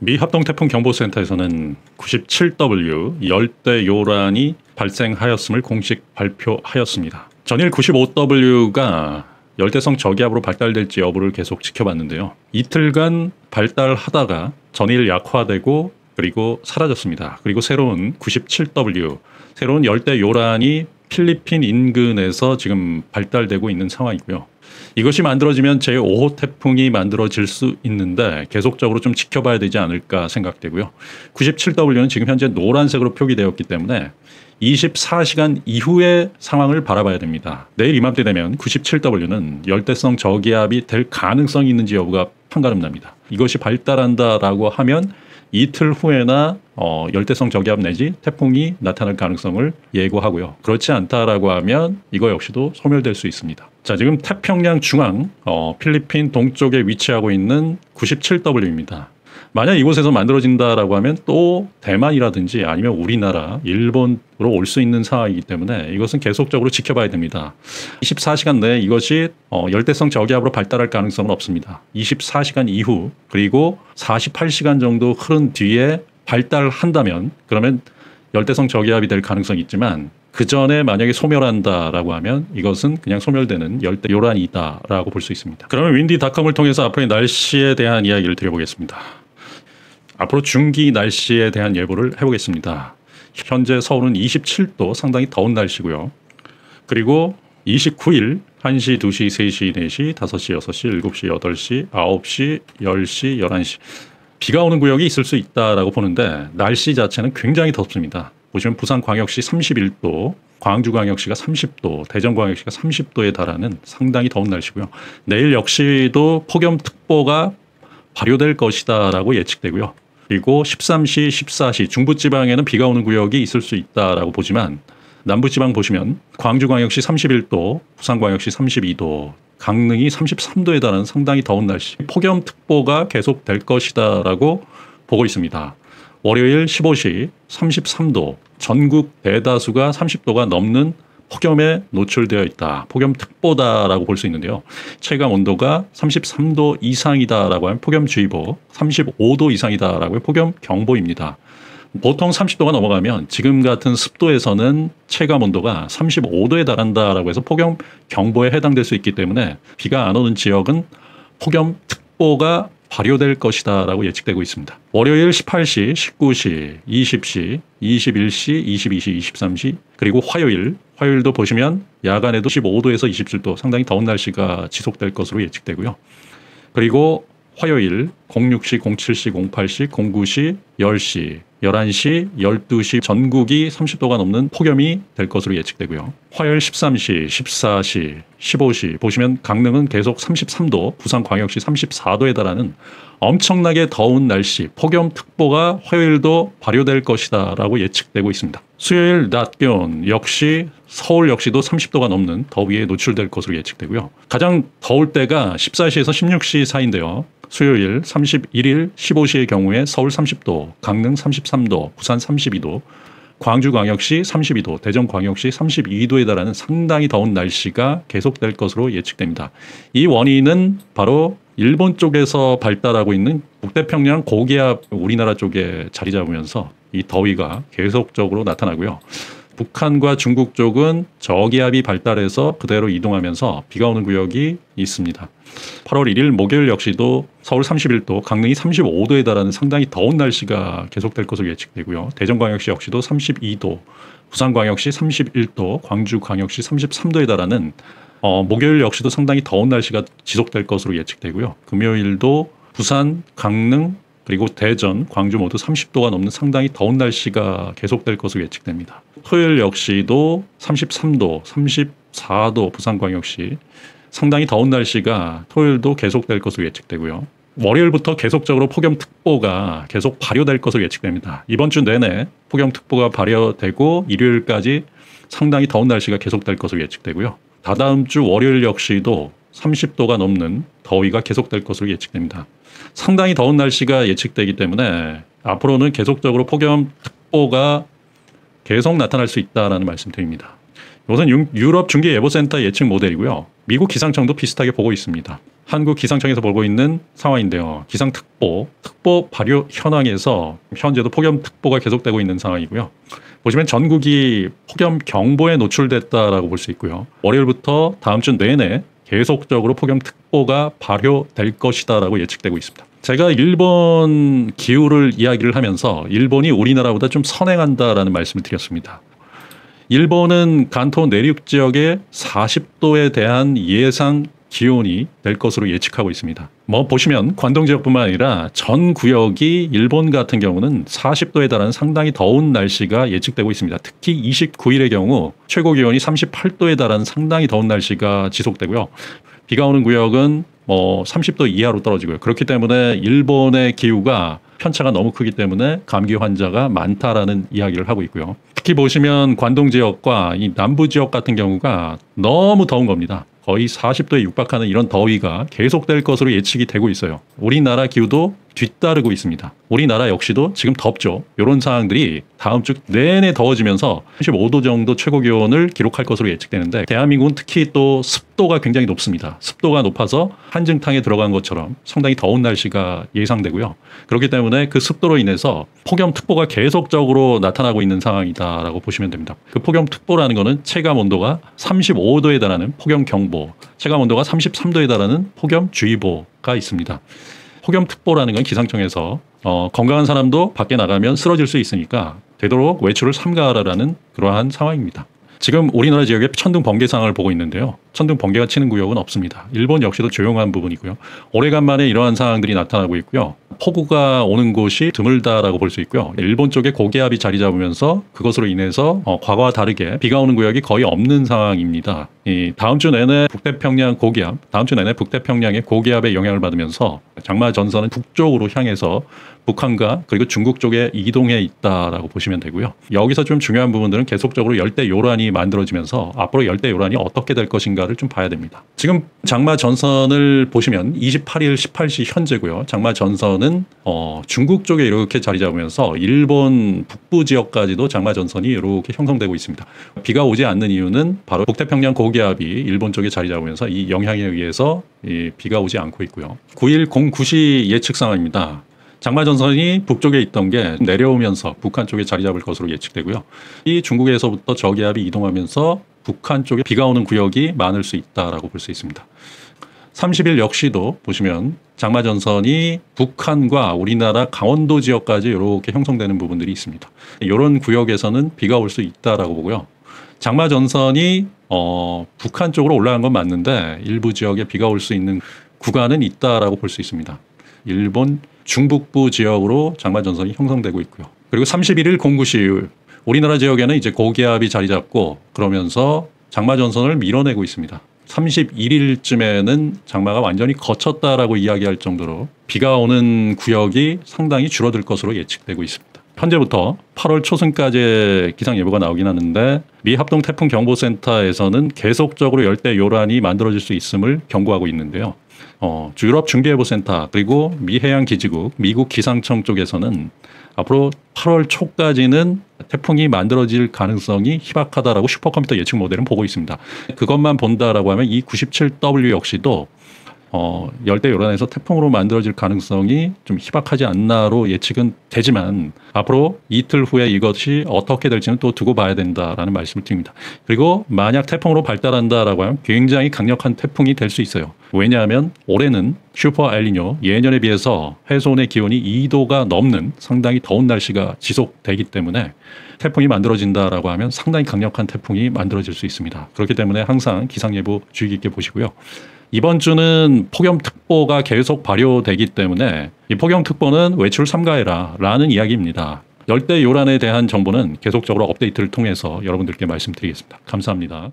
미 합동태풍경보센터에서는 97W 열대 요란이 발생하였음을 공식 발표하였습니다. 전일 95W가 열대성 저기압으로 발달될지 여부를 계속 지켜봤는데요. 이틀간 발달하다가 전일 약화되고 그리고 사라졌습니다. 그리고 새로운 97W, 새로운 열대 요란이 필리핀 인근에서 지금 발달되고 있는 상황이고요. 이것이 만들어지면 제5호 태풍이 만들어질 수 있는데 계속적으로 좀 지켜봐야 되지 않을까 생각되고요. 97W는 지금 현재 노란색으로 표기되었기 때문에 24시간 이후의 상황을 바라봐야 됩니다. 내일 이맘때 되면 97W는 열대성 저기압이 될 가능성이 있는지 여부가 판가름납니다. 이것이 발달한다라고 하면 이틀 후에나 열대성 저기압 내지 태풍이 나타날 가능성을 예고하고요. 그렇지 않다라고 하면 이거 역시도 소멸될 수 있습니다. 자, 지금 태평양 중앙 필리핀 동쪽에 위치하고 있는 97W입니다. 만약 이곳에서 만들어진다라고 하면 또 대만이라든지 아니면 우리나라, 일본으로 올 수 있는 상황이기 때문에 이것은 계속적으로 지켜봐야 됩니다. 24시간 내에 이것이 열대성 저기압으로 발달할 가능성은 없습니다. 24시간 이후 그리고 48시간 정도 흐른 뒤에 발달한다면 그러면 열대성 저기압이 될 가능성이 있지만 그 전에 만약에 소멸한다라고 하면 이것은 그냥 소멸되는 열대 요란이다라고 볼 수 있습니다. 그러면 윈디닷컴을 통해서 앞으로의 날씨에 대한 이야기를 드려보겠습니다. 앞으로 중기 날씨에 대한 예보를 해보겠습니다. 현재 서울은 27도, 상당히 더운 날씨고요. 그리고 29일 1시, 2시, 3시, 4시, 5시, 6시, 7시, 8시, 9시, 10시, 11시 비가 오는 구역이 있을 수 있다라고 보는데 날씨 자체는 굉장히 덥습니다. 보시면 부산광역시 31도, 광주광역시가 30도, 대전광역시가 30도에 달하는 상당히 더운 날씨고요. 내일 역시도 폭염특보가 발효될 것이다라고 예측되고요. 그리고 13시, 14시 중부지방에는 비가 오는 구역이 있을 수 있다라고 보지만 남부지방 보시면 광주광역시 31도, 부산광역시 32도, 강릉이 33도에 달하는 상당히 더운 날씨, 폭염특보가 계속될 것이다라고 보고 있습니다. 월요일 15시 33도, 전국 대다수가 30도가 넘는 폭염에 노출되어 있다. 폭염특보다라고 볼 수 있는데요. 체감 온도가 33도 이상이다라고 하면 폭염주의보, 35도 이상이다라고 하면 폭염경보입니다. 보통 30도가 넘어가면 지금 같은 습도에서는 체감 온도가 35도에 달한다라고 해서 폭염경보에 해당될 수 있기 때문에 비가 안 오는 지역은 폭염특보가 발효될 것이다라고 예측되고 있습니다. 월요일 18시, 19시, 20시, 21시, 22시, 23시 그리고 화요일도 보시면 야간에도 15도에서 27도 상당히 더운 날씨가 지속될 것으로 예측되고요. 그리고 화요일 06시, 07시, 08시, 09시, 10시, 11시, 12시 전국이 30도가 넘는 폭염이 될 것으로 예측되고요. 화요일 13시, 14시, 15시 보시면 강릉은 계속 33도, 부산광역시 34도에 달하는 엄청나게 더운 날씨, 폭염특보가 화요일도 발효될 것이다 라고 예측되고 있습니다. 수요일 낮 기온 역시 서울 역시도 30도가 넘는 더위에 노출될 것으로 예측되고요. 가장 더울 때가 14시에서 16시 사이인데요. 수요일 31일 15시의 경우에 서울 30도, 강릉 33도, 부산 32도, 광주광역시 32도, 대전광역시 32도에 달하는 상당히 더운 날씨가 계속될 것으로 예측됩니다. 이 원인은 바로 일본 쪽에서 발달하고 있는 북태평양 고기압 우리나라 쪽에 자리 잡으면서 이 더위가 계속적으로 나타나고요. 북한과 중국 쪽은 저기압이 발달해서 그대로 이동하면서 비가 오는 구역이 있습니다. 8월 1일 목요일 역시도 서울 31도, 강릉이 35도에 달하는 상당히 더운 날씨가 계속될 것으로 예측되고요. 대전광역시 역시도 32도, 부산광역시 31도, 광주광역시 33도에 달하는 목요일 역시도 상당히 더운 날씨가 지속될 것으로 예측되고요. 금요일도 부산, 강릉, 그리고 대전, 광주 모두 30도가 넘는 상당히 더운 날씨가 계속될 것으로 예측됩니다. 토요일 역시도 33도, 34도 부산광역시 상당히 더운 날씨가 토요일도 계속될 것으로 예측되고요. 월요일부터 계속적으로 폭염특보가 계속 발효될 것으로 예측됩니다. 이번 주 내내 폭염특보가 발효되고 일요일까지 상당히 더운 날씨가 계속될 것으로 예측되고요. 다다음 주 월요일 역시도 30도가 넘는 더위가 계속될 것으로 예측됩니다. 상당히 더운 날씨가 예측되기 때문에 앞으로는 계속적으로 폭염특보가 계속 나타날 수 있다는 말씀 드립니다. 이것은 유럽 중기예보센터 예측 모델이고요. 미국 기상청도 비슷하게 보고 있습니다. 한국 기상청에서 보고 있는 상황인데요. 기상특보, 특보 발효 현황에서 현재도 폭염특보가 계속되고 있는 상황이고요. 보시면 전국이 폭염경보에 노출됐다라고 볼 수 있고요. 월요일부터 다음 주 내내 계속적으로 폭염특보가 발효될 것이다라고 예측되고 있습니다. 제가 일본 기후를 이야기를 하면서 일본이 우리나라보다 좀 선행한다라는 말씀을 드렸습니다. 일본은 간토 내륙 지역의 40도에 대한 예상 기온이 될 것으로 예측하고 있습니다. 보시면 관동 지역뿐만 아니라 전 구역이 일본 같은 경우는 40도에 달하는 상당히 더운 날씨가 예측되고 있습니다. 특히 29일의 경우 최고 기온이 38도에 달하는 상당히 더운 날씨가 지속되고요. 비가 오는 구역은 30도 이하로 떨어지고요. 그렇기 때문에 일본의 기후가 편차가 너무 크기 때문에 감기 환자가 많다라는 이야기를 하고 있고요. 특히 보시면 관동 지역과 이 남부 지역 같은 경우가 너무 더운 겁니다. 거의 40도에 육박하는 이런 더위가 계속될 것으로 예측이 되고 있어요. 우리나라 기후도 뒤따르고 있습니다. 우리나라 역시도 지금 덥죠. 이런 상황들이 다음 주 내내 더워지면서 35도 정도 최고 기온을 기록할 것으로 예측되는데 대한민국은 특히 또 습도가 굉장히 높습니다. 습도가 높아서 한증탕에 들어간 것처럼 상당히 더운 날씨가 예상되고요. 그렇기 때문에 그 습도로 인해서 폭염특보가 계속적으로 나타나고 있는 상황이다라고 보시면 됩니다. 그 폭염특보라는 거는 체감 온도가 35도에 달하는 폭염경보, 체감 온도가 33도에 달하는 폭염주의보가 있습니다. 폭염특보라는 건 기상청에서 건강한 사람도 밖에 나가면 쓰러질 수 있으니까 되도록 외출을 삼가하라라는 그러한 상황입니다. 지금 우리나라 지역에 천둥 번개 상황을 보고 있는데요. 천둥 번개가 치는 구역은 없습니다. 일본 역시도 조용한 부분이고요. 오래간만에 이러한 상황들이 나타나고 있고요. 폭우가 오는 곳이 드물다라고 볼 수 있고요. 일본 쪽에 고기압이 자리 잡으면서 그것으로 인해서 과거와 다르게 비가 오는 구역이 거의 없는 상황입니다. 다음 주 내내 북태평양 고기압, 다음 주 내내 북태평양의 고기압의 영향을 받으면서 장마 전선은 북쪽으로 향해서 북한과 그리고 중국 쪽에 이동해 있다라고 보시면 되고요. 여기서 좀 중요한 부분들은 계속적으로 열대 요란이 만들어지면서 앞으로 열대 요란이 어떻게 될 것인가를 좀 봐야 됩니다. 지금 장마 전선을 보시면 28일 18시 현재고요. 장마 전선은 중국 쪽에 이렇게 자리 잡으면서 일본 북부 지역까지도 장마 전선이 이렇게 형성되고 있습니다. 비가 오지 않는 이유는 바로 북태평양 고기압이 일본 쪽에 자리 잡으면서 이 영향에 의해서 비가 오지 않고 있고요. 9일 09시 예측 상황입니다. 장마 전선이 북쪽에 있던 게 내려오면서 북한 쪽에 자리 잡을 것으로 예측되고요. 이 중국에서부터 저기압이 이동하면서 북한 쪽에 비가 오는 구역이 많을 수 있다라고 볼 수 있습니다. 30일 역시도 보시면 장마 전선이 북한과 우리나라 강원도 지역까지 이렇게 형성되는 부분들이 있습니다. 이런 구역에서는 비가 올 수 있다라고 보고요. 장마 전선이 북한 쪽으로 올라간 건 맞는데 일부 지역에 비가 올 수 있는 구간은 있다라고 볼 수 있습니다. 일본 중북부 지역으로 장마 전선이 형성되고 있고요. 그리고 31일 09시 우리나라 지역에는 이제 고기압이 자리 잡고 그러면서 장마 전선을 밀어내고 있습니다. 31일쯤에는 장마가 완전히 거쳤다라고 이야기할 정도로 비가 오는 구역이 상당히 줄어들 것으로 예측되고 있습니다. 현재부터 8월 초순까지의 기상 예보가 나오긴 하는데 미 합동 태풍 경보센터에서는 계속적으로 열대 요란이 만들어질 수 있음을 경고하고 있는데요. 유럽 중계예보센터 그리고 미 해양기지국 미국 기상청 쪽에서는 앞으로 8월 초까지는 태풍이 만들어질 가능성이 희박하다라고 슈퍼컴퓨터 예측 모델은 보고 있습니다. 그것만 본다라고 하면 이 97W 역시도 열대 요란에서 태풍으로 만들어질 가능성이 좀 희박하지 않나로 예측은 되지만 앞으로 이틀 후에 이것이 어떻게 될지는 또 두고 봐야 된다라는 말씀을 드립니다. 그리고 만약 태풍으로 발달한다라고 하면 굉장히 강력한 태풍이 될 수 있어요. 왜냐하면 올해는 슈퍼 엘니뇨 예년에 비해서 해수온의 기온이 2도가 넘는 상당히 더운 날씨가 지속되기 때문에 태풍이 만들어진다라고 하면 상당히 강력한 태풍이 만들어질 수 있습니다. 그렇기 때문에 항상 기상예보 주의 깊게 보시고요. 이번 주는 폭염특보가 계속 발효되기 때문에 이 폭염특보는 외출 삼가해라 라는 이야기입니다. 열대 요란에 대한 정보는 계속적으로 업데이트를 통해서 여러분들께 말씀드리겠습니다. 감사합니다.